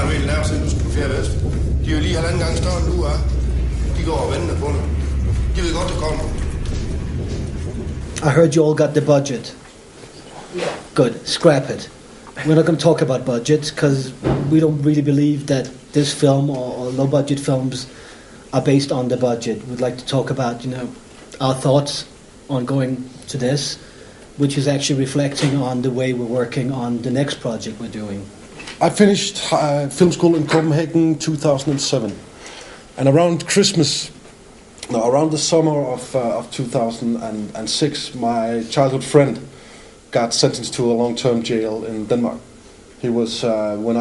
har vel nærmest siden du skulle på Fjerde Vest. De er jo lige halvanden gang større end du er. De går og venter på dig. De ved godt, det kommer. I heard you all got the budget. Good, scrap it. We're not going to talk about budgets because we don't really believe that this film or low-budget films are based on the budget. We'd like to talk about, our thoughts on going to this, which is actually reflecting on the way we're working on the next project we're doing. I finished film school in Copenhagen 2007, and around the summer of 2006, my childhood friend got sentenced to a long-term jail in Denmark. He was when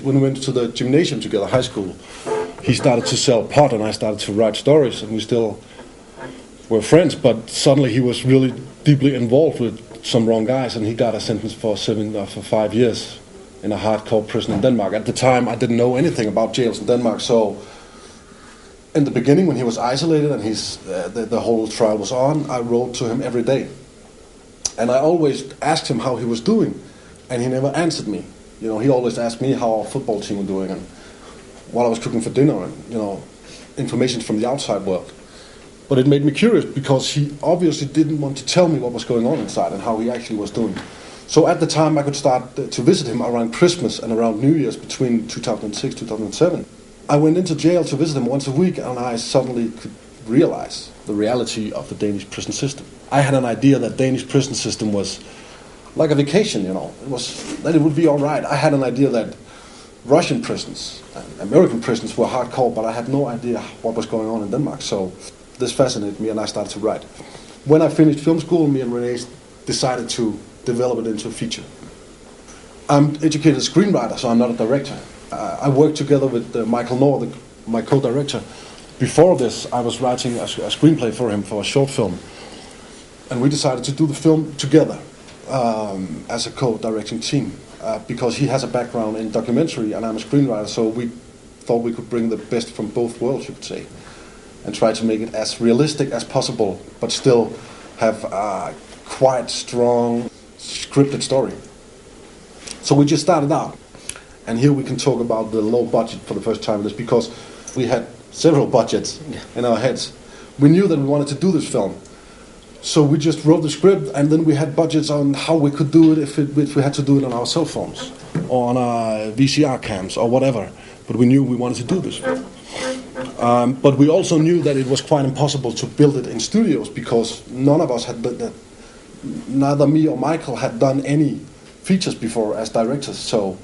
we went to the gymnasium together, high school. He started to sell pot, and I started to write stories, and we still were friends. But suddenly, he was really deeply involved with some wrong guys, and he got a sentence for 5 years in a hardcore prison in Denmark. At the time, I didn't know anything about jails in Denmark, so in the beginning, when he was isolated and the whole trial was on, I wrote to him every day. And I always asked him how he was doing, and he never answered me. He always asked me how our football team was doing and what I was cooking for dinner and, information from the outside world. But it made me curious because he obviously didn't want to tell me what was going on inside and how he actually was doing. So at the time I could start to visit him around Christmas and around New Year's between 2006 and 2007. I went into jail to visit him once a week, and I suddenly could realize the reality of the Danish prison system. I had an idea that Danish prison system was like a vacation, that it would be all right. I had an idea that Russian prisons and American prisons were hardcore, but I had no idea what was going on in Denmark. So this fascinated me, and I started to write. When I finished film school, me and René decided to develop it into a feature. I'm educated screenwriter, so I'm not a director. I worked together with Michael Noor, my co-director. Before this, I was writing a screenplay for him for a short film. And we decided to do the film together as a co-directing team because he has a background in documentary and I'm a screenwriter, so we thought we could bring the best from both worlds, you could say, and try to make it as realistic as possible, but still have a quite strong scripted story. So we just started out. And here we can talk about the low budget for the first time. That's because we had several budgets in our heads. We knew that we wanted to do this film. So we just wrote the script, and then we had budgets on how we could do it if we had to do it on our cell phones or on our VCR cams or whatever. But we knew we wanted to do this film. But we also knew that it was quite impossible to build it in studios because none of us had done that. Neither me or Michael had done any features before as directors. So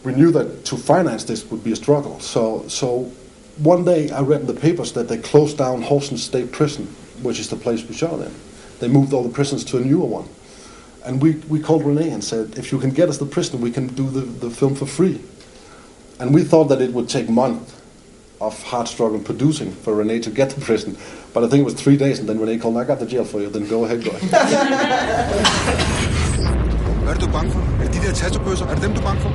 we knew that to finance this would be a struggle. So one day I read in the papers that they closed down Horsens State Prison, which is the place we shot in. They moved all the prisons to a newer one. And we called René and said, if you can get us the prison, we can do the film for free. And we thought that it would take months of hard struggle producing for René to get the prison. But I think it was 3 days, and then René called, I got the jail for you, then go ahead, guys. Hvad er du bange for? Er det de der tattoo-bøsser? Er det dem, du er bange for?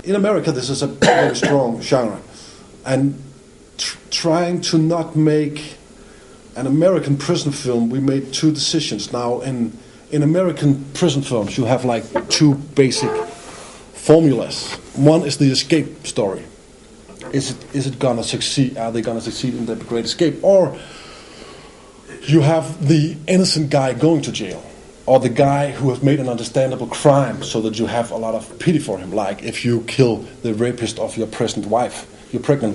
In America, this is a very strong genre. And trying to not make an American prison film, we made two decisions. Now, in American prison films, you have like two basic formulas. One is the escape story. Is it gonna succeed? Are they gonna succeed in the great escape? Or you have the innocent guy going to jail, or the guy who has made an understandable crime, so that you have a lot of pity for him. Like if you kill the rapist of your pregnant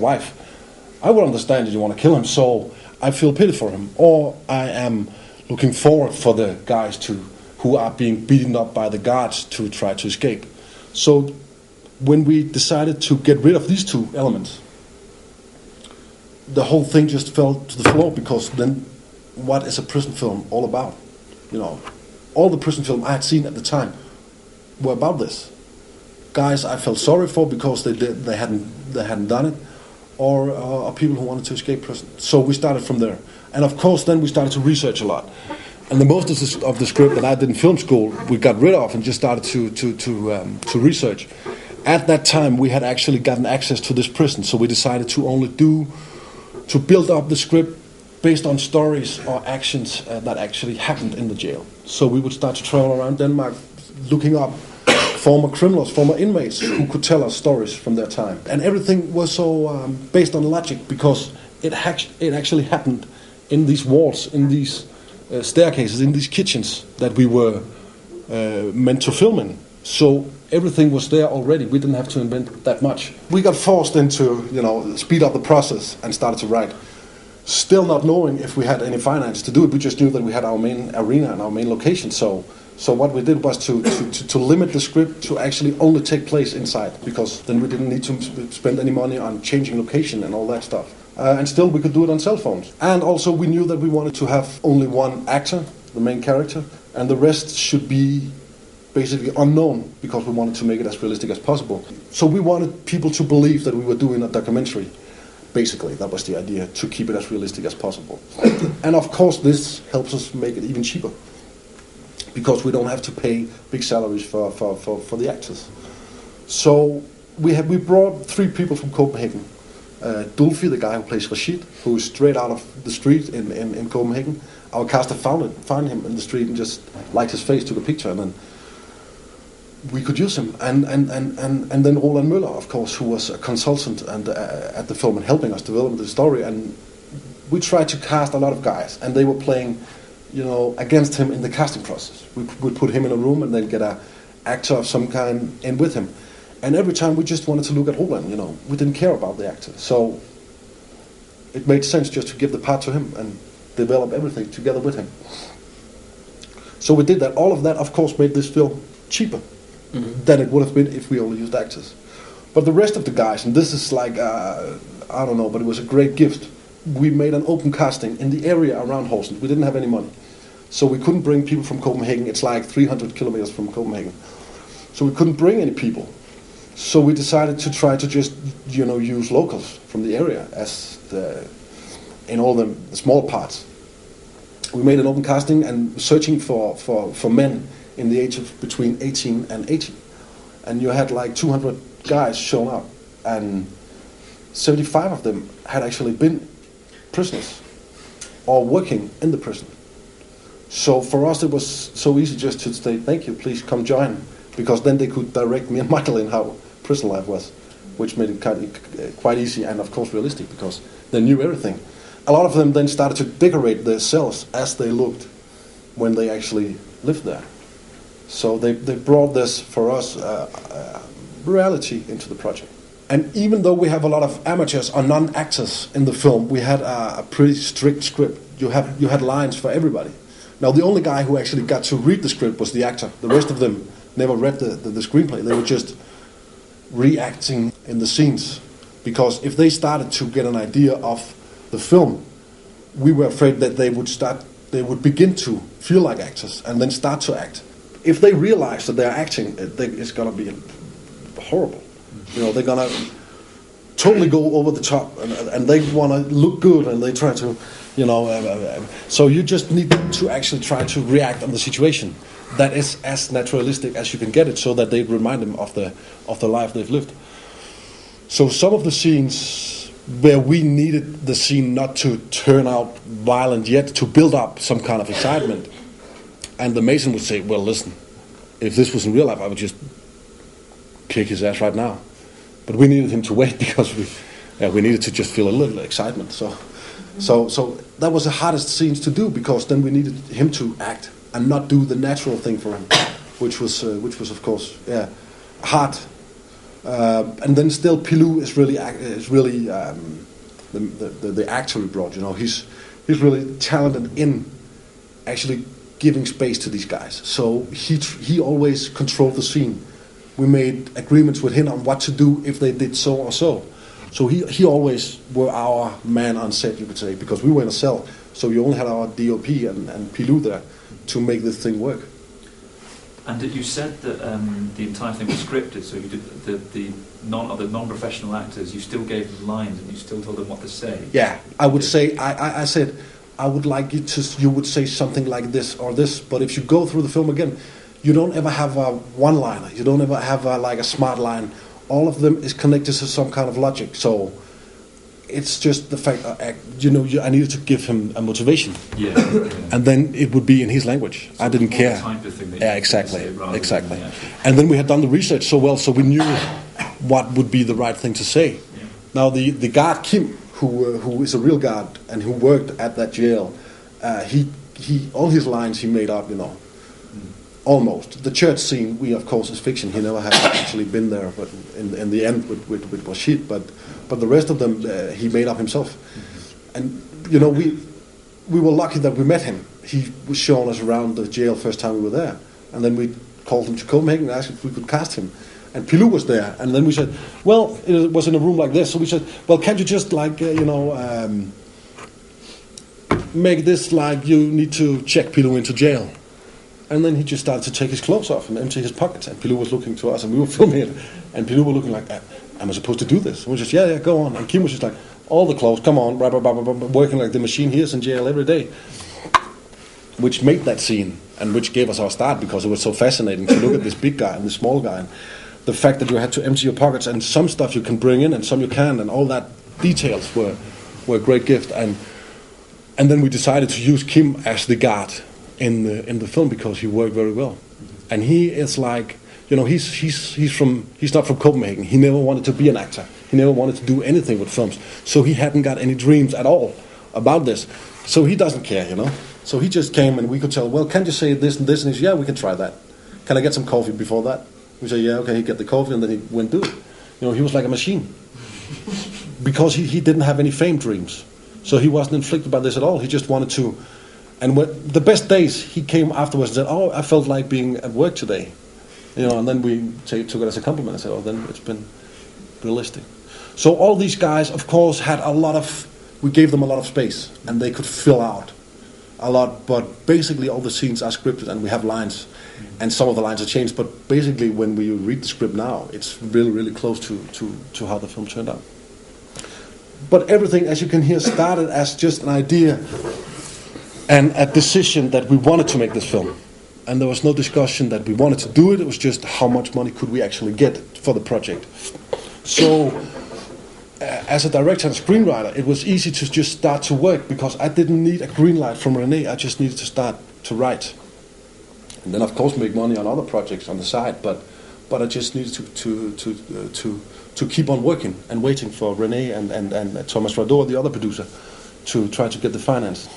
wife, I would understand that you want to kill him, so I feel pity for him. Or I am looking forward for the guys who are being beaten up by the guards to try to escape. So when we decided to get rid of these two elements, the whole thing just fell to the floor, because then what is a prison film all about? All the prison films I had seen at the time were about this. Guys I felt sorry for because they hadn't done it, or people who wanted to escape prison. So we started from there, and of course then we started to research a lot. And the most of the script that I did in film school, we got rid of and just started to research. At that time, we had actually gotten access to this prison, so we decided to build up the script based on stories or actions that actually happened in the jail. So we would start to travel around Denmark, looking up former criminals, former inmates who could tell us stories from their time. And everything was so based on logic because it actually happened in these walls, in these staircases, in these kitchens that we were meant to film in. So everything was there already. We didn't have to invent that much. We got forced into, speed up the process and started to write. Still not knowing if we had any finance to do it. We just knew that we had our main arena and our main location. So what we did was to limit the script to actually only take place inside, because then we didn't need to spend any money on changing location and all that stuff. And still we could do it on cell phones. And also we knew that we wanted to have only one actor, the main character, and the rest should be basically unknown, because we wanted to make it as realistic as possible. So we wanted people to believe that we were doing a documentary. Basically, that was the idea, to keep it as realistic as possible. And of course this helps us make it even cheaper, because we don't have to pay big salaries for the actors. So we brought 3 people from Copenhagen. Dulfi, the guy who plays Rashid, who is straight out of the street in Copenhagen. Our caster found him in the street and just liked his face, took a picture, and then we could use him. And then Roland Møller, of course, who was a consultant at the film and helping us develop the story. And we tried to cast a lot of guys, and they were playing, against him in the casting process. We put him in a room and then get an actor of some kind in with him. And every time we just wanted to look at Roland, we didn't care about the actor. So it made sense just to give the part to him and develop everything together with him. So we did that. All of that, of course, made this film cheaper than it would have been if we only used actors. But the rest of the guys, and this is like, I don't know, but it was a great gift. We made an open casting in the area around Horsens. We didn't have any money. So we couldn't bring people from Copenhagen. It's like 300 kilometers from Copenhagen. So we couldn't bring any people. So we decided to try to just, use locals from the area in all the small parts. We made an open casting and searching for men in the age of between 18 and 80. And you had like 200 guys showing up, and 75 of them had actually been prisoners or working in the prison. So for us it was so easy just to say, thank you, please come join, because then they could direct me and Michael in how prison life was, which made it quite easy and of course realistic, because they knew everything. A lot of them then started to decorate their cells as they looked when they actually lived there. So they brought this, for us, reality into the project. And even though we have a lot of amateurs or non-actors in the film, we had a pretty strict script. You had lines for everybody. Now the only guy who actually got to read the script was the actor. The rest of them never read the screenplay. They were just reacting in the scenes, because if they started to get an idea of the film, we were afraid that they would begin to feel like actors and then start to act. If they realize that they're acting, it's gonna be horrible. They're gonna totally go over the top, and they want to look good, and they try to, so you just need to actually try to react on the situation that is as naturalistic as you can get it, so that they remind them of the life they've lived. So some of the scenes where we needed the scene not to turn out violent yet, to build up some kind of excitement, and the Mason would say, well, listen, if this was in real life, I would just kick his ass right now. But we needed him to wait, because we needed to just feel a little excitement. So that was the hardest scenes to do, because then we needed him to act and not do the natural thing for him, which was of course hard. And then still Pilou is really the actor we brought. He's really talented in actually giving space to these guys. So he always controlled the scene. We made agreements with him on what to do if they did so or so. So he always were our man on set, you could say, because we were in a cell. So you only had our DOP and Pilou there to make this thing work. And you said that the entire thing was scripted, so you did the non-professional actors, you still gave them lines and you still told them what to say. Yeah, I would say, I said, I would like you would say something like this or this, but if you go through the film again, you don't ever have a one-liner, you don't ever have a smart line. All of them is connected to some kind of logic. So it's just the fact, I needed to give him a motivation. Yeah. And then it would be in his language. So I didn't more care. the type of thing that Yeah, you exactly, say rather exactly. than the actual- And then we had done the research so well, so we knew what would be the right thing to say. Yeah. Now the guard Kim, who is a real guard and who worked at that jail, he all his lines he made up, almost. The church scene, of course, is fiction. He never had actually been there, but in the end, it was shit. But the rest of them, he made up himself. And we were lucky that we met him. He was showing us around the jail first time we were there, and then we called him to Copenhagen and asked if we could cast him. And Pilou was there, and then we said, well, it was in a room like this, so we said, well, can't you just make this like you need to check Pilou into jail? And then he just started to take his clothes off and empty his pockets, and Pilou was looking to us, and we were filming it, and Pilou was looking like, am I supposed to do this? And we just, yeah, go on. And Kim was just like, all the clothes, come on, working like the machine. He is in jail every day. Which made that scene, and which gave us our start, because it was so fascinating to look at this big guy and this small guy. And the fact that you had to empty your pockets, and some stuff you can bring in and some you can, and all that details were a great gift. And then we decided to use Kim as the guard in the film, because he worked very well. And he is like, he's not from Copenhagen. He never wanted to be an actor. He never wanted to do anything with films. So he hadn't got any dreams at all about this. So he doesn't care, So he just came, and we could tell, well, can't you say this and this? And he said, yeah, we can try that. Can I get some coffee before that? We said, yeah, okay. He'd get the coffee, and then he went do it. He was like a machine. Because he didn't have any fame dreams. So he wasn't inflicted by this at all. He just wanted to. And the best days, he came afterwards and said, oh, I felt like being at work today. And then we took it as a compliment. I said, oh, then it's been realistic. So all these guys, of course, we gave them a lot of space, and they could fill out a lot. But basically all the scenes are scripted, and we have lines. And some of the lines are changed. But basically when we read the script now, it's really, really close to how the film turned out. But everything, as you can hear, started as just an idea and a decision that we wanted to make this film. And there was no discussion that we wanted to do it. It was just how much money could we actually get for the project. So as a director and screenwriter, it was easy to just start to work, because I didn't need a green light from René. I just needed to start to write. And then, of course, make money on other projects on the side. But I just needed to keep on working and waiting for René and Thomas Rador, the other producer, to try to get the finance.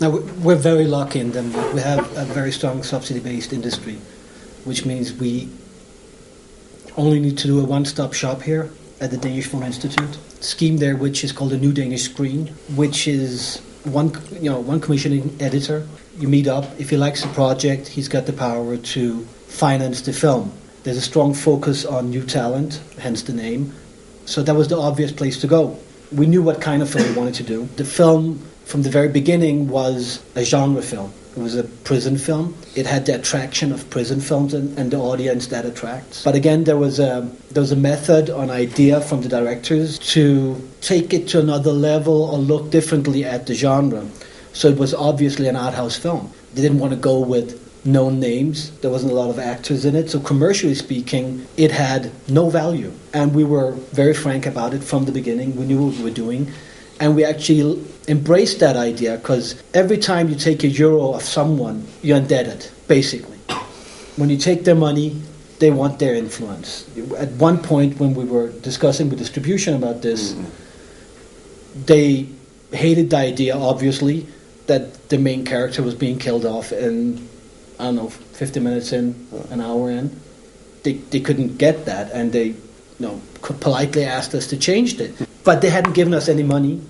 Now, we're very lucky in Denmark. We have a very strong subsidy-based industry, which means we only need to do a one-stop shop here at the Danish Film Institute. Scheme there, which is called a New Danish Screen, which is one commissioning editor. You meet up. If he likes the project, he's got the power to finance the film. There's a strong focus on new talent, hence the name. So that was the obvious place to go. We knew what kind of film we wanted to do. The film, from the very beginning, was a genre film. It was a prison film. It had the attraction of prison films and the audience that attracts. But again, there was a method, an idea from the directors to take it to another level or look differently at the genre. So it was obviously an art house film. They didn't want to go with known names. There wasn't a lot of actors in it. So commercially speaking, it had no value. And we were very frank about it from the beginning. We knew what we were doing. And we actually embraced that idea, because every time you take a euro of someone, you're indebted, basically. When you take their money, they want their influence. At one point when we were discussing with distribution about this, they hated the idea, obviously, that the main character was being killed off in, 50 minutes in, an hour in. They couldn't get that, and they politely asked us to change it. But they hadn't given us any money,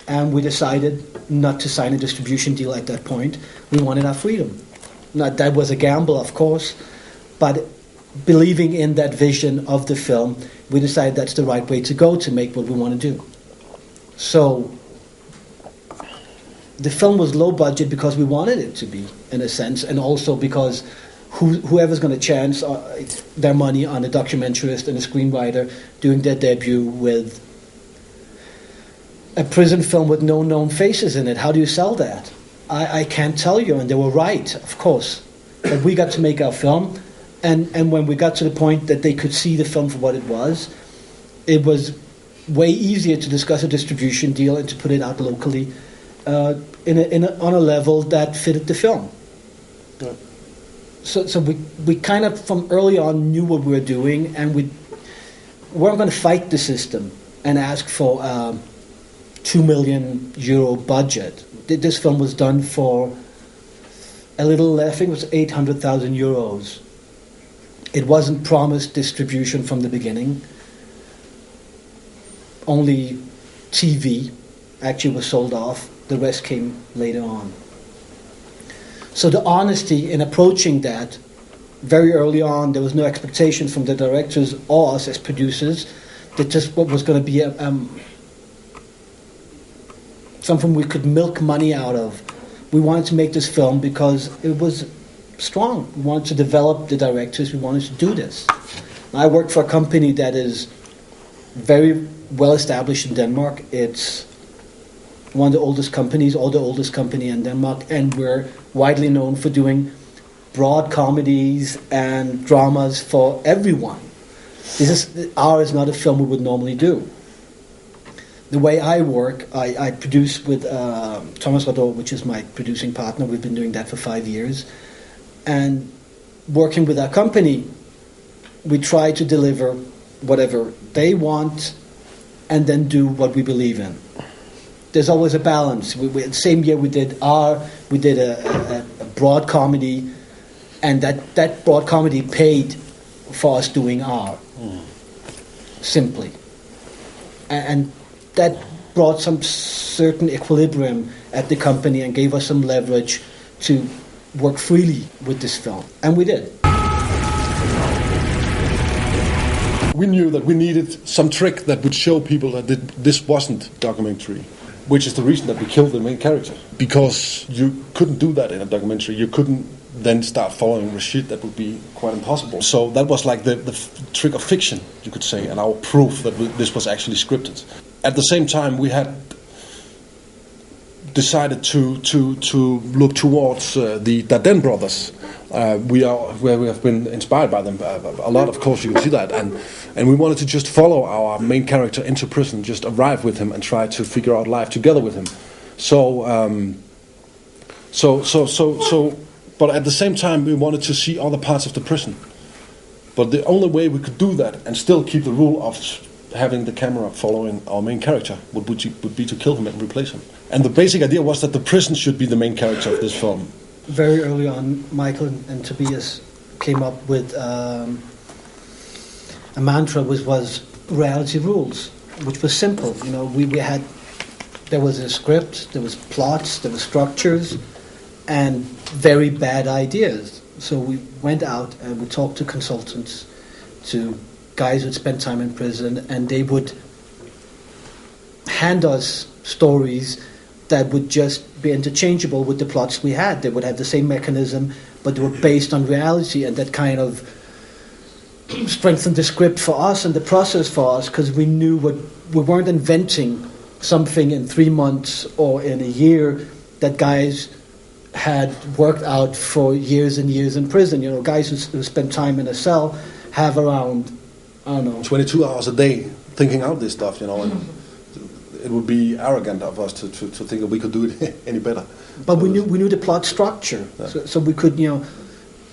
and we decided not to sign a distribution deal at that point. We wanted our freedom. Now, that was a gamble, of course, but believing in that vision of the film, we decided that's the right way to go to make what we want to do. So the film was low budget because we wanted it to be, in a sense, and also because whoever's going to chance their money on a documentarist and a screenwriter doing their debut with a prison film with no known faces in it, how do you sell that? I can't tell you, and they were right, of course. But we got to make our film, and when we got to the point that they could see the film for what it was way easier to discuss a distribution deal and to put it out locally on a level that fitted the film. Yeah. So we kind of from early on knew what we were doing, and we weren't going to fight the system and ask for a €2 million budget. This film was done for a little, I think it was €800,000. It wasn't promised distribution from the beginning. Only TV actually was sold off. The rest came later on. So the honesty in approaching that, very early on, there was no expectation from the directors or us as producers that just what was going to be something we could milk money out of. We wanted to make this film because it was strong. We wanted to develop the directors. We wanted to do this. I work for a company that is very well established in Denmark. It's one of the oldest companies, or the oldest company in Denmark, and we're widely known for doing broad comedies and dramas for everyone. Ours is not a film we would normally do. The way I work, I produce with Thomas Rador, which is my producing partner. We've been doing that for 5 years. And working with our company, we try to deliver whatever they want and then do what we believe in. There's always a balance. Same year we did a broad comedy, and that broad comedy paid for us doing R. Simply. And that brought some certain equilibrium at the company and gave us some leverage to work freely with this film. And we did. We knew that we needed some trick that would show people that this wasn't documentary, which is the reason that we killed the main character. Because you couldn't do that in a documentary. You couldn't then start following Rashid. That would be quite impossible. So that was like the trick of fiction, you could say, and our proof that this was actually scripted. At the same time, we had decided to look towards the Adrienn brothers. We have been inspired by them a lot, of course, you can see that, and we wanted to just follow our main character into prison, just arrive with him and try to figure out life together with him. But at the same time, we wanted to see other parts of the prison. But the only way we could do that and still keep the rule of having the camera following our main character would be to kill him and replace him. And the basic idea was that the prison should be the main character of this film. Very early on, Michael and Tobias came up with a mantra which was reality rules, which was simple. You know, there was a script, there was plots, there were structures, and very bad ideas. So we went out and we talked to consultants, to guys who'd spent time in prison, and they would hand us stories that would just be interchangeable with the plots we had. They would have the same mechanism, but they were based on reality, and that kind of strengthened the script for us and the process for us, because we knew we weren't inventing something in 3 months or in a year that guys had worked out for years and years in prison. You know, guys who spend time in a cell have around, I don't know, 22 hours a day thinking out this stuff, you know, and it would be arrogant of us to think that we could do it any better. But we knew the plot structure, yeah. So we could, you know,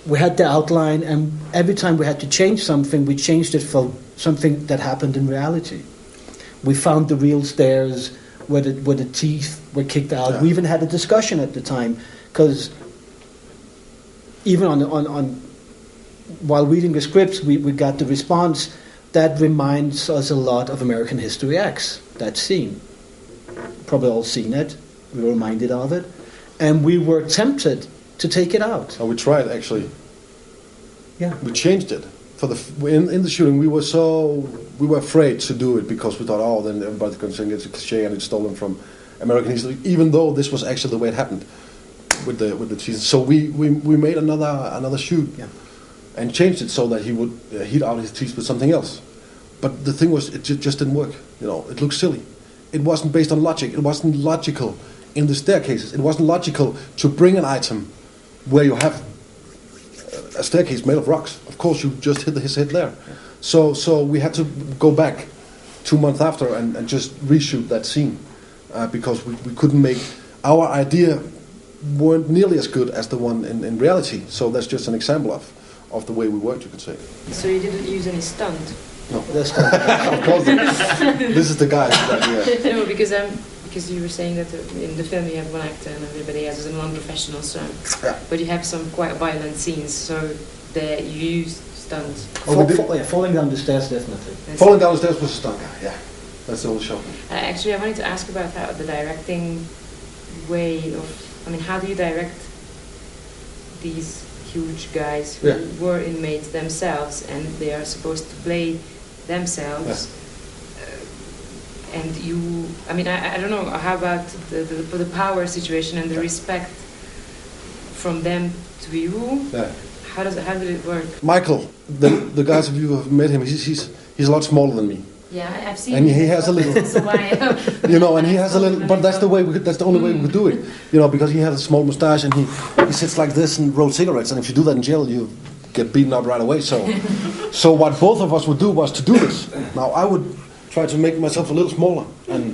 we had the outline, and every time we had to change something, we changed it for something that happened in reality. We found the real stairs where the teeth were kicked out. Yeah. We even had a discussion at the time, because even on while reading the scripts, we got the response that reminds us a lot of American History X, that scene. Probably all seen it. We were reminded of it. And we were tempted to take it out. Oh, we tried, actually. Yeah. We changed it. In the shooting, we were afraid to do it because we thought, oh, then everybody's going to think it's a cliche and it's stolen from American history, even though this was actually the way it happened with the season. So we made another shoot. Yeah. And changed it so that he would heat out his teeth with something else. But the thing was, it just didn't work. You know, it looked silly. It wasn't based on logic. It wasn't logical in the staircases. It wasn't logical to bring an item where you have a staircase made of rocks. Of course, you just hit his head there. So we had to go back 2 months after and just reshoot that scene because we couldn't make our idea weren't nearly as good as the one in reality. So that's just an example of the way we worked, you could say. So you didn't use any stunt? No, that's not. Of course, this is the guy. No, because you were saying that in the film you have one actor and everybody else is a non-professional, so but you have some quite violent scenes, so that you use stunts. Falling down the stairs, definitely. Falling down the stairs was a stunt guy. Yeah, that's the whole show. Actually, I wanted to ask about how the directing way of. I mean, how do you direct these huge guys who were inmates themselves and they are supposed to play themselves? And you, I mean, I don't know, how about the power situation and the respect from them to you? Yeah. How did it work? Michael, the guys of you who have met him, he's a lot smaller than me. Yeah, I've seen. And he has a little, and he has a little. But that's the way. That's the only way we could do it, because he has a small mustache and he sits like this and rolls cigarettes. And if you do that in jail, you get beaten up right away. So what both of us would do was to do this. Now I would try to make myself a little smaller, and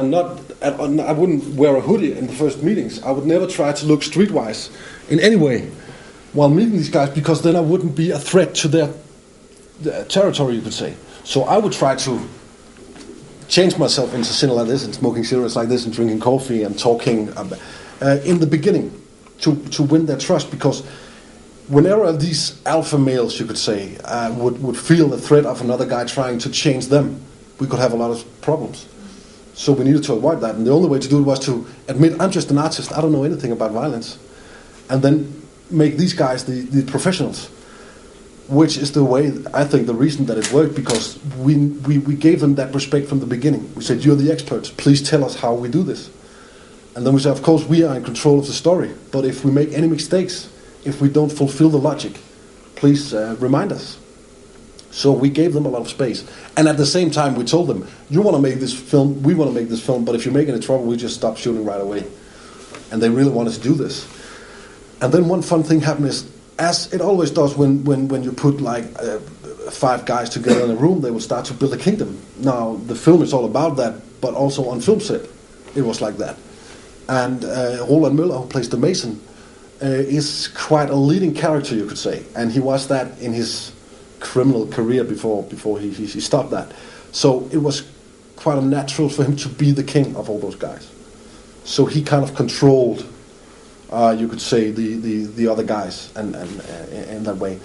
not. I wouldn't wear a hoodie in the first meetings. I would never try to look streetwise in any way while meeting these guys, because then I wouldn't be a threat to their territory, you could say. So I would try to change myself into sitting like this and smoking cigarettes like this and drinking coffee and talking in the beginning to win their trust, because whenever these alpha males, you could say, would feel the threat of another guy trying to change them, we could have a lot of problems. So we needed to avoid that, and the only way to do it was to admit, I'm just an artist, I don't know anything about violence, and then make these guys the professionals. Which is the way, I think, the reason that it worked, because we gave them that respect from the beginning. We said, you're the experts, please tell us how we do this. And then we said, of course, we are in control of the story, but if we make any mistakes, if we don't fulfill the logic, please remind us. So we gave them a lot of space. And at the same time, we told them, you want to make this film, we want to make this film, but if you make any trouble, we just stop shooting right away. And they really wanted to do this. And then one fun thing happened is, as it always does when you put like 5 guys together in a room, they will start to build a kingdom. Now, the film is all about that, but also on film set, it was like that. And Roland Møller, who plays the Mason, is quite a leading character, you could say. And he was that in his criminal career before he stopped that. So it was quite natural for him to be the king of all those guys. So he kind of controlled, you could say, the other guys, and in that way.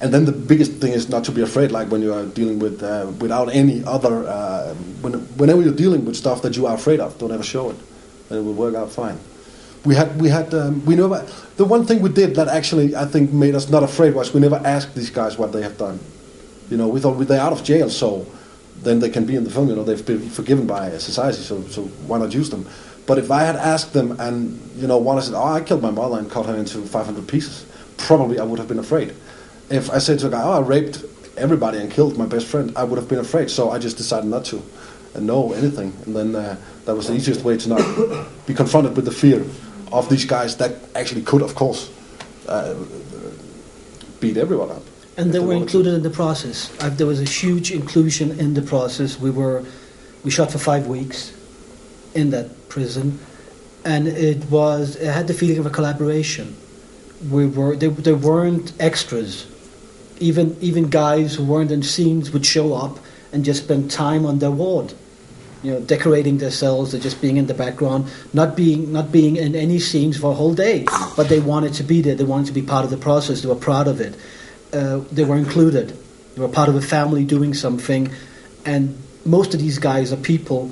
And then the biggest thing is not to be afraid, like when you are dealing with without any other. Whenever you're dealing with stuff that you are afraid of, don't ever show it, and it will work out fine. We never. The one thing we did that actually I think made us not afraid was we never asked these guys what they have done. We thought they're out of jail, so then they can be in the film. They've been forgiven by society, so why not use them? But if I had asked them and, one said, I killed my mother and cut her into 500 pieces, probably I would have been afraid. If I said to a guy, I raped everybody and killed my best friend, I would have been afraid. So I just decided not to know anything. And then that was the easiest way to not be confronted with the fear of these guys that actually could, of course, beat everyone up. And they were included in the process. There was a huge inclusion in the process. We shot for 5 weeks in that prison, and it had the feeling of a collaboration. There weren't extras. Even guys who weren't in scenes would show up and just spend time on their ward, decorating their cells, or just being in the background, not being in any scenes for a whole day, but they wanted to be there. They wanted to be part of the process. They were proud of it. They were included. They were part of a family doing something, and most of these guys are people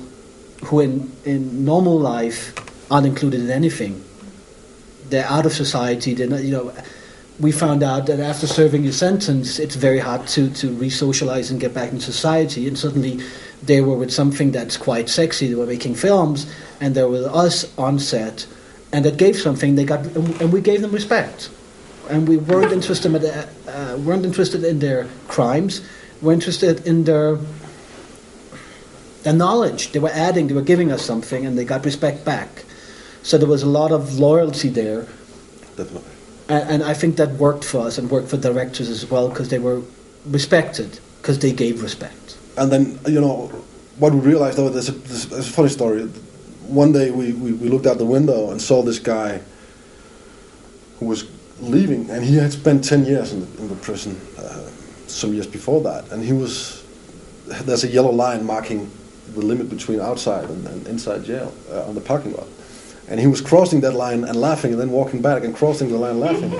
who in normal life aren't included in anything. They're out of society. They're not, we found out that after serving your sentence, it's very hard to re-socialize and get back in society. And suddenly they were with something that's quite sexy. They were making films, and they were with us on set, and that gave something. And we gave them respect. And we weren't interested in their crimes. We're interested in their knowledge. They were giving us something, and they got respect back. So there was a lot of loyalty there. Definitely. And I think that worked for us and worked for directors as well, because they were respected, because they gave respect. And then, what we realized, though, there's a funny story. One day we looked out the window and saw this guy who was leaving, and he had spent 10 years in the prison, some years before that. And there's a yellow line marking the limit between outside and inside jail on the parking lot. And he was crossing that line and laughing, and then walking back and crossing the line and laughing.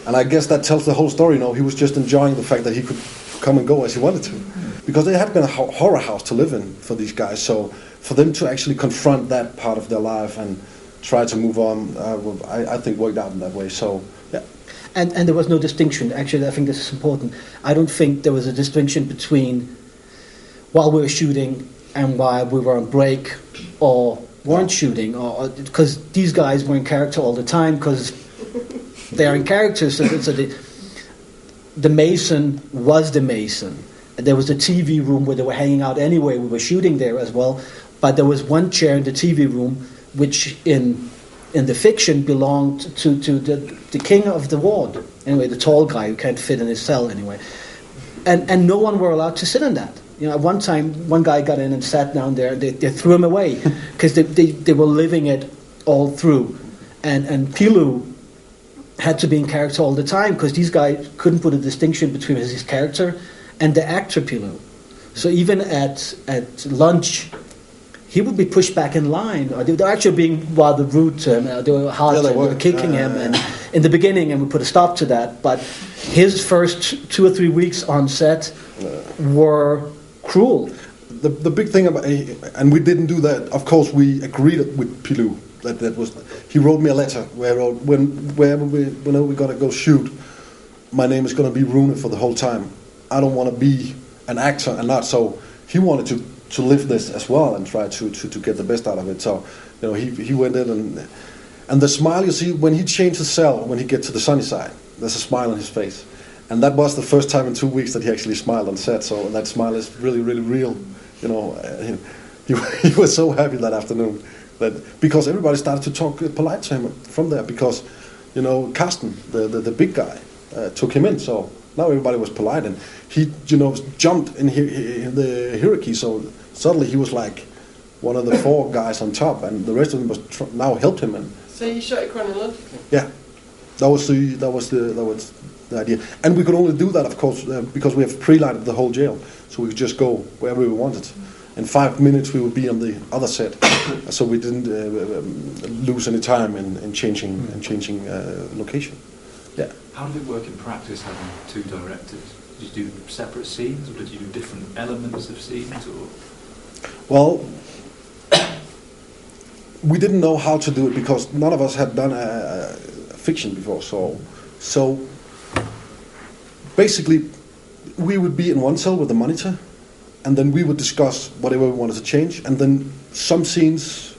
And I guess that tells the whole story. He was just enjoying the fact that he could come and go as he wanted to. Because they had been a horror house to live in for these guys. So for them to actually confront that part of their life and try to move on, I think worked out in that way. So, yeah. And there was no distinction. Actually, I think this is important. I don't think there was a distinction between while we were shooting and while we were on break or weren't shooting, or because these guys were in character all the time because they're in character. So the Mason was the Mason. There was a TV room where they were hanging out anyway. We were shooting there as well. But there was one chair in the TV room which in the fiction belonged to the king of the ward. Anyway, the tall guy who can't fit in his cell anyway. And no one were allowed to sit in that. At one time, one guy got in and sat down there. They threw him away because they were living it all through. And Pilou had to be in character all the time because these guys couldn't put a distinction between his character and the actor Pilou. So even at lunch, he would be pushed back in line. Or they were actually being rather rude to him. They were hard to him. They were kicking him. And in the beginning, and we put a stop to that. But his first 2 or 3 weeks on set were cruel. The big thing about, and we didn't do that. Of course, we agreed with Pilou. That was, he wrote me a letter where whenever we're gonna go shoot, my name is gonna be Rune for the whole time. I don't want to be an actor and not. So he wanted to live this as well and try to get the best out of it. So he went in and the smile you see when he changed his cell, when he gets to the sunny side, there's a smile on his face. And that was the first time in 2 weeks that he actually smiled on set. So that smile is really, really real. He was so happy that afternoon because everybody started to talk polite to him from there because, Carsten, the big guy, took him in. So now everybody was polite and he, jumped in the hierarchy. So suddenly he was like one of the 4 guys on top, and the rest of them was now helped him. And so you shot it chronologically. Yeah, that was the idea, and we could only do that, of course, because we have pre-lighted the whole jail, so we could just go wherever we wanted. In 5 minutes, we would be on the other set, so we didn't lose any time in changing location. Yeah. How did it work in practice having 2 directors? Did you do separate scenes, or did you do different elements of scenes, or? Well, we didn't know how to do it because none of us had done a fiction before. So basically, we would be in one cell with the monitor, and then we would discuss whatever we wanted to change. And then some scenes,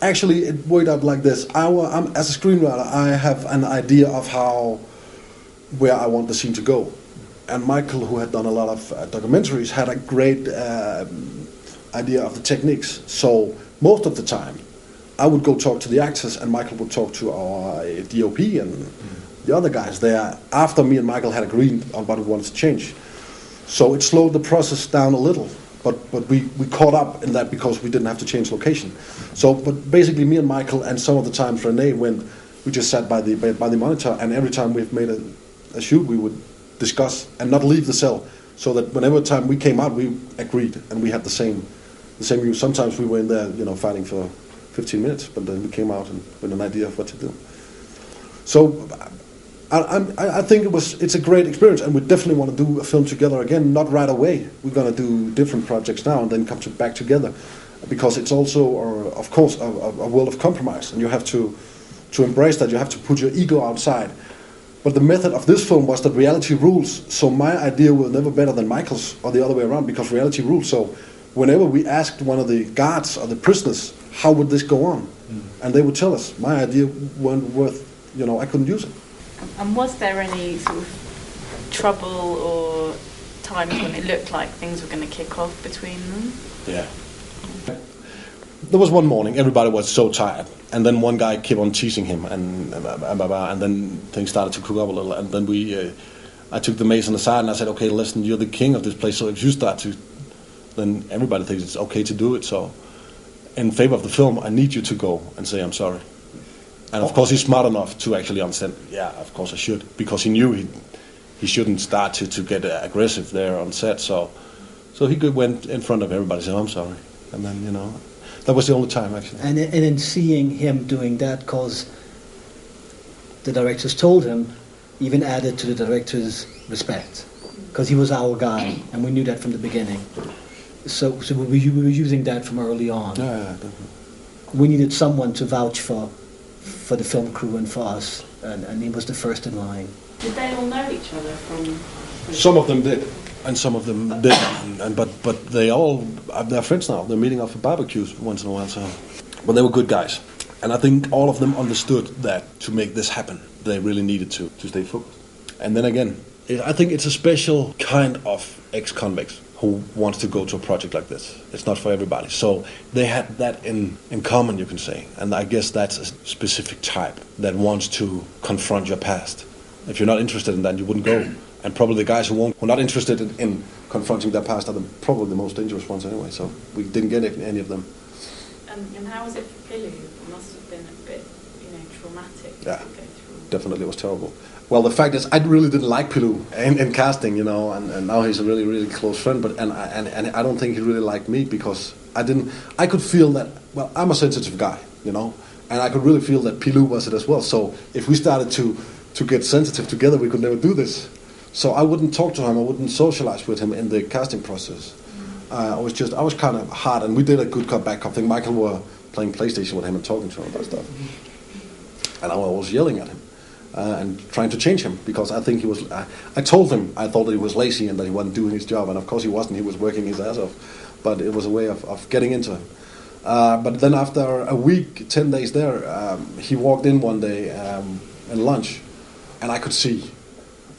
actually, it worked out like this. I'm, as a screenwriter, I have an idea of where I want the scene to go. And Michael, who had done a lot of documentaries, had a great idea of the techniques. So most of the time, I would go talk to the actors, and Michael would talk to our DOP and the other guys there after me and Michael had agreed on what we wanted to change. So it slowed the process down a little, but we caught up in that because we didn't have to change location. So, but basically me and Michael, and some of the times Renee, we just sat by the monitor, and every time we've made a shoot, we would discuss and not leave the cell, so that whenever time we came out, we agreed and we had the same view. Sometimes we were in there, fighting for 15 minutes, but then we came out and with an idea of what to do. So I think it's a great experience, and we definitely want to do a film together again. Not right away. We're going to do different projects now and then come back together, because it's also, of course, a world of compromise, and you have to embrace that. You have to put your ego outside. But the method of this film was that reality rules. So my idea was never better than Michael's, or the other way around, because reality rules. So whenever we asked one of the guards or the prisoners, how would this go on? And they would tell us, my idea weren't worth, I couldn't use it. And was there any sort of trouble or times when it looked like things were going to kick off between them? Yeah. There was one morning, everybody was so tired, and then one guy kept on teasing him, and then things started to cook up a little, and then I took the Mason aside and I said, okay, listen, you're the king of this place, so if you start to, then everybody thinks it's okay to do it. So, in favor of the film, I need you to go and say I'm sorry. And of course, he's smart enough to actually understand. Yeah, of course I should, because he knew he shouldn't start to get aggressive there on set. So he went in front of everybody and said, I'm sorry, and then that was the only time actually. And in seeing him doing that, because the directors told him, even added to the director's respect, because he was our guy, and we knew that from the beginning. So we were using that from early on. Yeah, definitely. We needed someone to vouch for the film crew and for us, and he was the first in line. Did they all know each other from? Some of them did, and some of them didn't. But they're friends now. They're meeting up for barbecues once in a while. So, but they were good guys, and I think all of them understood that to make this happen, they really needed to stay focused. And then again, I think it's a special kind of ex-convicts who wants to go to a project like this. It's not for everybody. So they had that in common, you can say. And I guess that's a specific type that wants to confront your past. If you're not interested in that, you wouldn't go. And probably the guys who are not interested in confronting their past are probably the most dangerous ones anyway. So we didn't get any of them. And how was it for Pilu? It must have been a bit, traumatic to Yeah, go through. definitely it was terrible. Well, the fact is, I really didn't like Pilu in casting, and now he's a really, really close friend. But I don't think he really liked me because I could feel that. Well, I'm a sensitive guy, and I could really feel that Pilu was it as well. So if we started to get sensitive together, we could never do this. So I wouldn't talk to him. I wouldn't socialize with him in the casting process. I was kind of hard, and we did a good back. I think Michael were playing PlayStation with him and talking to him about stuff, and I was yelling at him. And trying to change him because I think he was. I told him I thought that he was lazy and that he wasn't doing his job, and of course he wasn't. He was working his ass off, but it was a way of getting into him. But then after a week, 10 days there, he walked in one day at lunch, and I could see.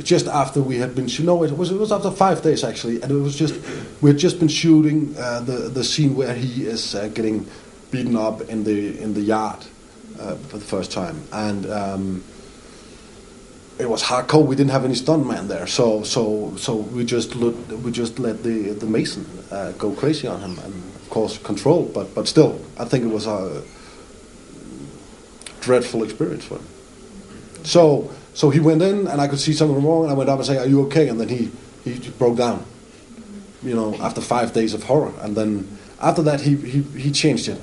Just after we had been, it was after 5 days actually, and it was just we had just been shooting the scene where he is getting beaten up in the yard for the first time, and. It was hardcore. We didn't have any stuntman there, so we just let the Mason go crazy on him, and of course controlled, but still, I think it was a dreadful experience for him. So he went in, and I could see something wrong, and I went up and said, "Are you okay?" And then he broke down, after 5 days of horror, and then after that he changed it.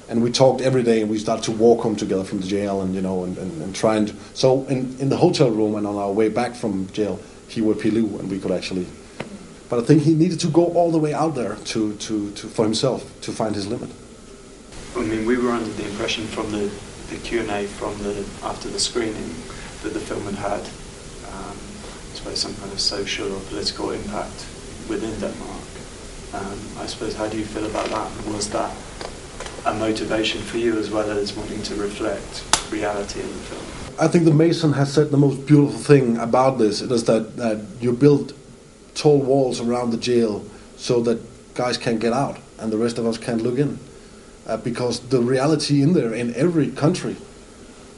And we talked every day, and we started to walk home together from the jail, and trying to. So in the hotel room and on our way back from jail, he would Pilu, and we could actually. But I think he needed to go all the way out there to for himself to find his limit. I mean, we were under the impression from the Q&A after the screening that the film had I suppose some kind of social or political impact within Denmark. I suppose, how do you feel about that? Was that a motivation for you as well as wanting to reflect reality in the film? I think the Mason has said the most beautiful thing about this. It is that you build tall walls around the jail so that guys can't get out and the rest of us can't look in. Because the reality in there, in every country,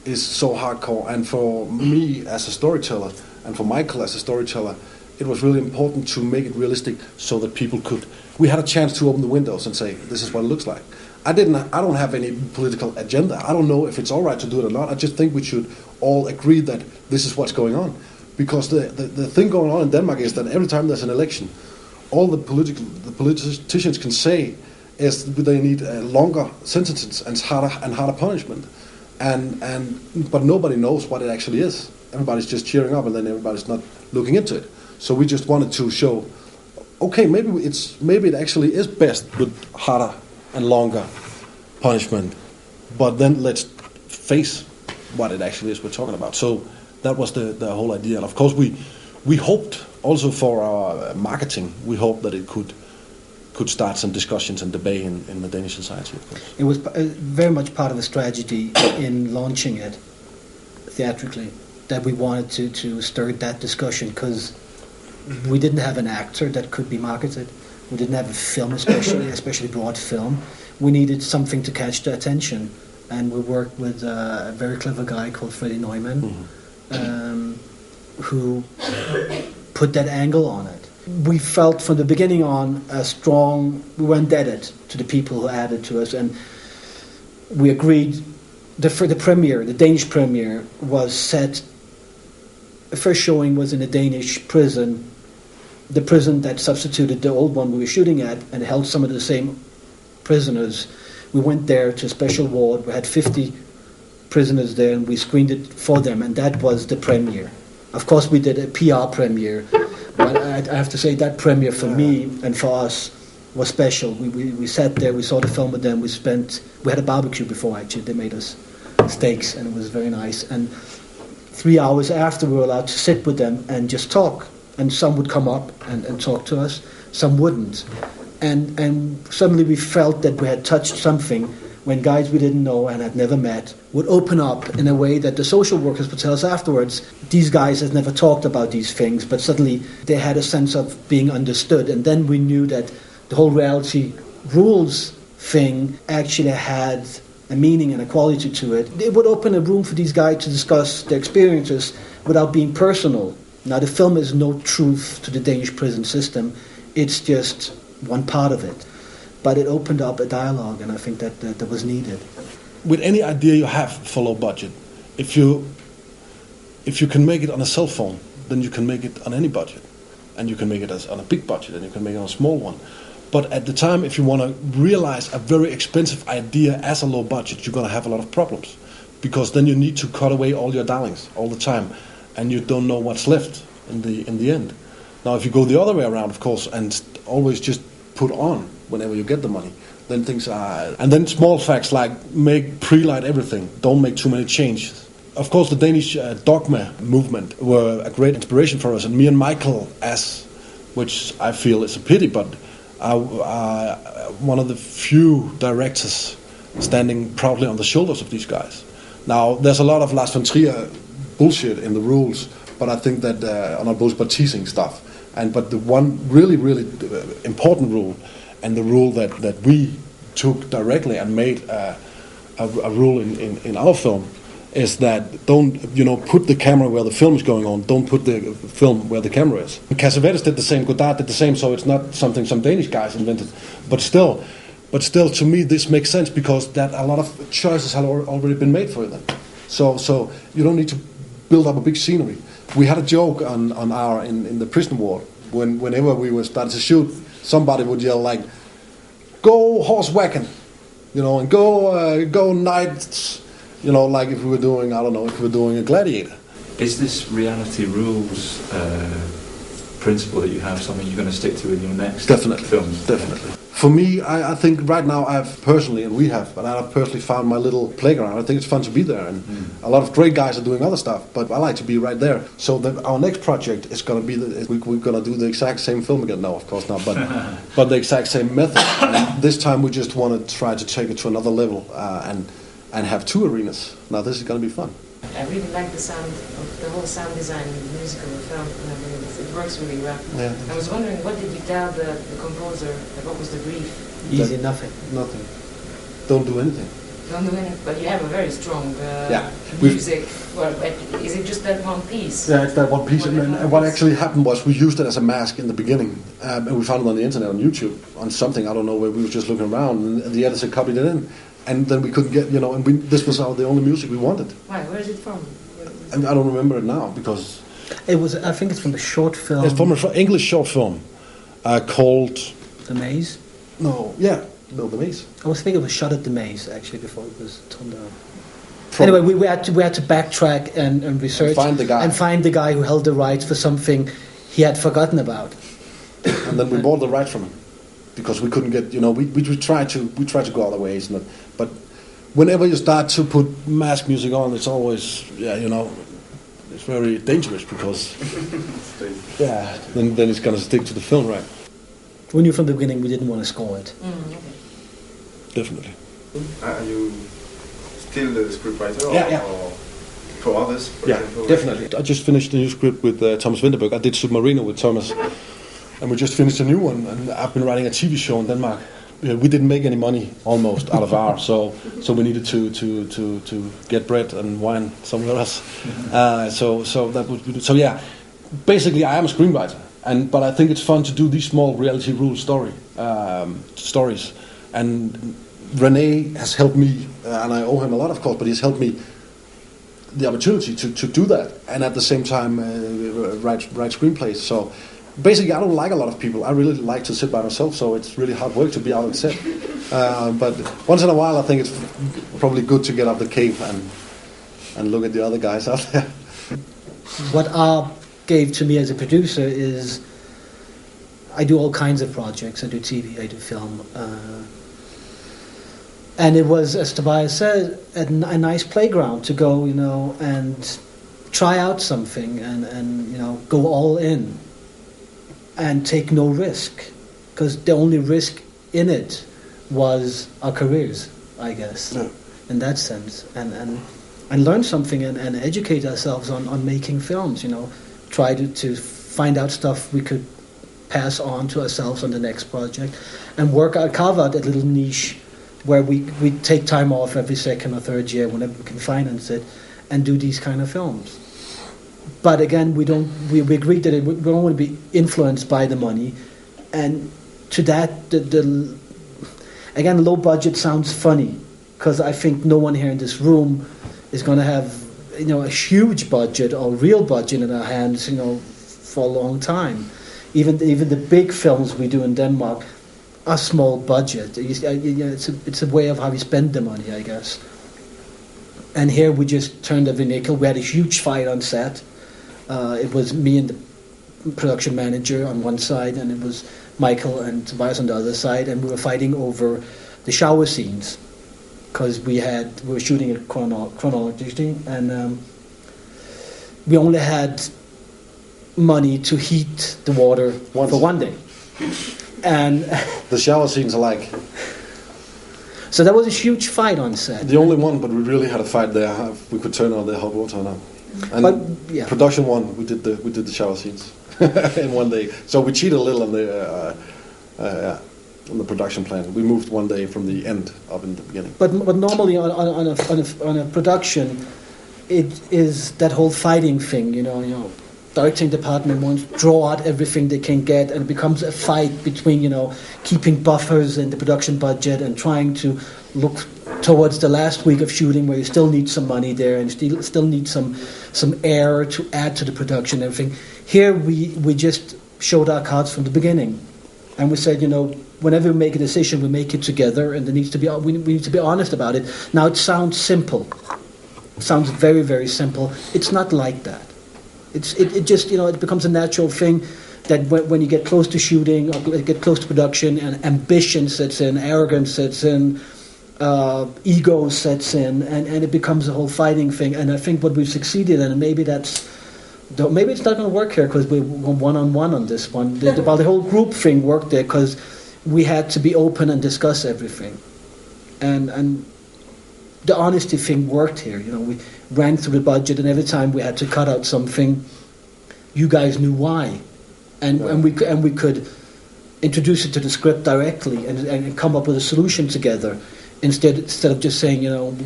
is so hardcore. And for me as a storyteller, and for Michael as a storyteller, it was really important to make it realistic so that people could. We had a chance to open the windows and say, "This is what it looks like." I don't have any political agenda. I don't know if it's all right to do it or not. I just think we should all agree that this is what's going on. Because the thing going on in Denmark is that every time there's an election, all the politicians can say is they need longer sentences and harder punishment. But nobody knows what it actually is. Everybody's just cheering up, and then everybody's not looking into it. So we just wanted to show, okay, maybe it actually is best with harder and longer punishment, but then let's face what it actually is we're talking about. So that was the whole idea. And of course we hoped also for our marketing, we hoped that it could start some discussions and debate in the Danish society, of course. It was very much part of the strategy in launching it theatrically, that we wanted to stir that discussion, because we didn't have an actor that could be marketed. We didn't have a film, especially broad film. We needed something to catch the attention, and we worked with a very clever guy called Freddie Neumann, who put that angle on it. We felt from the beginning on we were indebted to the people who added to us, and we agreed. The Danish premiere was set. The first showing was in a Danish prison, the prison that substituted the old one we were shooting at, and held some of the same prisoners. We went there to a special ward. We had 50 prisoners there, and we screened it for them, and that was the premiere. Of course, we did a PR premiere, but I have to say that premiere for me and for us was special. We sat there, we saw the film with them, we had a barbecue before, actually. They made us steaks, and it was very nice. And 3 hours after, we were allowed to sit with them and just talk. And some would come up and talk to us, some wouldn't. And suddenly we felt that we had touched something when guys we didn't know and had never met would open up in a way that the social workers would tell us afterwards, these guys had never talked about these things, but suddenly they had a sense of being understood. And then we knew that the whole reality rules thing actually had a meaning and a quality to it. It would open a room for these guys to discuss their experiences without being personal. Now, the film is no truth to the Danish prison system. It's just one part of it. But it opened up a dialogue, and I think that was needed. With any idea you have for low budget, if you can make it on a cell phone, then you can make it on any budget. And you can make it on a big budget, and you can make it on a small one. But at the time, if you want to realize a very expensive idea as a low budget, you're going to have a lot of problems. Because then you need to cut away all your darlings all the time, and you don't know what's left in the end. Now, if you go the other way around, of course, and always just put on whenever you get the money, then things are... And then small facts like pre-light everything, don't make too many changes. Of course, the Danish dogma movement were a great inspiration for us, and me and Michael, which I feel is a pity, but one of the few directors standing proudly on the shoulders of these guys. Now, there's a lot of Lars von Trier bullshit in the rules, but I think that not bullshit, but teasing stuff. But the one really, really important rule, and the rule that we took directly and made a rule in our film, is that don't put the camera where the film is going on. Don't put the film where the camera is. Cassavetes did the same. Godard did the same. So it's not something some Danish guys invented. But still, to me, this makes sense because that a lot of choices have already been made for them. So you don't need to build up a big scenery. We had a joke in the prison ward whenever we were starting to shoot, somebody would yell like, "Go horse whacking," and go knights. Like if we were doing, a Gladiator. Is this reality rules principle that you have something you're going to stick to in your next films? Definitely. For me, I think right now I've personally found my little playground. I think it's fun to be there, and a lot of great guys are doing other stuff, but I like to be right there. So our next project is going to be, we're going to do the exact same film again. No, of course not, but the exact same method. And this time we just want to try to take it to another level and have 2 arenas. Now this is going to be fun. I really like the sound of the whole sound design, the music of the film. It works really well. Yeah. I was wondering, what did you tell the composer? What was the brief? Easy, nothing. Don't do anything. Don't do anything, but you have a very strong music. Well, is it just that one piece? Yeah, it's that one piece. And what actually happened was we used it as a mask in the beginning, and we found it on the internet, on YouTube, on something, I don't know, where we were just looking around, and the editor copied it in. And then we couldn't get, this was the only music we wanted. Why? Where is it from? And I don't remember it now because... I think it's from the short film... It's from an English short film called... The Maze? No, The Maze. I was thinking it was shot at The Maze, actually, before it was torn down. Anyway, we had to backtrack and research... And find the guy who held the rights for something he had forgotten about. And then we bought the rights from him. Because we couldn't get, we tried to go other ways, but whenever you start to put mask music on, it's always, it's very dangerous because, then it's going to stick to the film, right? We knew from the beginning we didn't want to score it. Okay. Definitely. Are you still the scriptwriter or for others? For example? Definitely. I just finished a new script with Thomas Vinterberg. I did Submarino with Thomas. And we just finished a new one, and I've been writing a TV show in Denmark. We didn't make any money almost out of ours, so we needed to get bread and wine somewhere else. So basically I am a screenwriter, but I think it's fun to do these small reality rule stories. And René has helped me, and I owe him a lot, of course, but he's helped me the opportunity to do that, and at the same time write screenplays. So basically, I don't like a lot of people. I really like to sit by myself, so it's really hard work to be out on set. But once in a while, I think it's probably good to get out the cave and look at the other guys out there. What Art gave to me as a producer is I do all kinds of projects. I do TV, I do film. And it was, as Tobias said, a nice playground to go, and try out something and go all in and take no risk. Because the only risk in it was our careers, I guess, in that sense. And learn something and educate ourselves on making films, Try to find out stuff we could pass on to ourselves on the next project and carve out that little niche where we take time off every second or third year whenever we can finance it and do these kind of films. But again, we agreed that we don't want to be influenced by the money, and to that, again, low budget sounds funny because I think no one here in this room is going to have a huge budget or real budget in our hands for a long time. Even the big films we do in Denmark are small budget. It's a way of how we spend the money, I guess. And here we just turned every nickel. We had a huge fight on set. It was me and the production manager on one side, and it was Michael and Tobias on the other side, and we were fighting over the shower scenes because we were shooting it chronologically, and we only had money to heat the water for one day. And the shower scenes are like... So that was a huge fight on set. The only one, but we really had a fight there. We could turn on the hot water now. And production one, we did the shower scenes in one day. So we cheated a little on the production plan. We moved one day from the end up in the beginning. But normally on a production, it is that whole fighting thing. Directing department wants to draw out everything they can get, and it becomes a fight between keeping buffers in the production budget and trying to look towards the last week of shooting where you still need some money there and still need some air to add to the production and everything. Here we just showed our cards from the beginning, and we said whenever we make a decision we make it together, and we need to be honest about it. Now it sounds simple, it sounds very, very simple. It's not like that. It just it becomes a natural thing that when you get close to shooting or get close to production, and ambition sets in, arrogance sets in, ego sets in, and it becomes a whole fighting thing. And I think what we've succeeded in, and maybe it's not going to work here because we're one-on-one on this one. The whole group thing worked there because we had to be open and discuss everything, and the honesty thing worked here. We ran through the budget, and every time we had to cut out something, you guys knew why, and we could introduce it to the script directly and come up with a solution together instead of just saying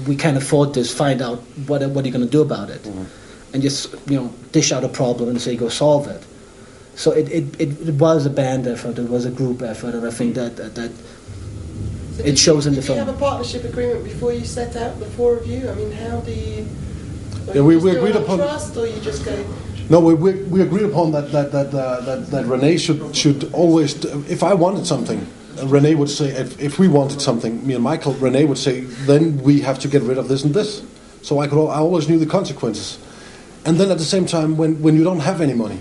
we can't afford this. Find out what are you going to do about it, and just dish out a problem and say go solve it. So it was a band effort. It was a group effort, and I think that. So it shows in the film. Did you have a partnership agreement before you set out, the four of you? I mean, how do you... we agreed upon... trust, or you just go... No, we agreed upon that René should always... If I wanted something, René would say... If we wanted something, me and Michael, René would say, then we have to get rid of this and this. So I always knew the consequences. And then at the same time, when you don't have any money,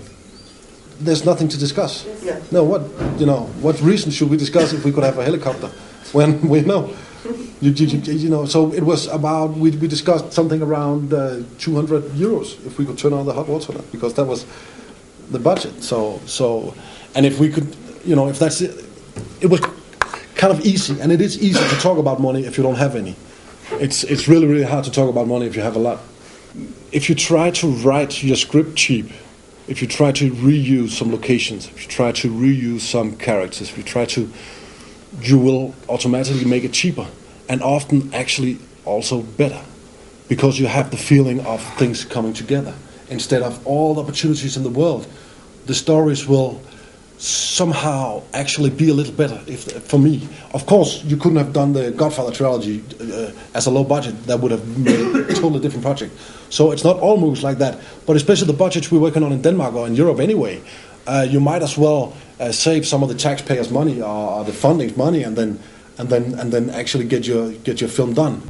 there's nothing to discuss. Yeah. No, what reason should we discuss if we could have a helicopter? When we know, so it was about, we discussed something around 200 euros if we could turn on the hot water, because that was the budget. So, and if we could, if that's it was kind of easy, and it is easy to talk about money if you don't have any. It's really, really hard to talk about money if you have a lot. If you try to write your script cheap, if you try to reuse some locations, if you try to reuse some characters, if you try to, you will automatically make it cheaper, and often actually also better, because you have the feeling of things coming together. instead of all the opportunities in the world, the stories will somehow actually be a little better for me. Of course, you couldn't have done the Godfather trilogy as a low budget. That would have made a totally different project. So it's not all movies like that, but especially the budgets we're working on in Denmark or in Europe anyway, you might as well save some of the taxpayers' money or the funding's money, and then actually get your film done.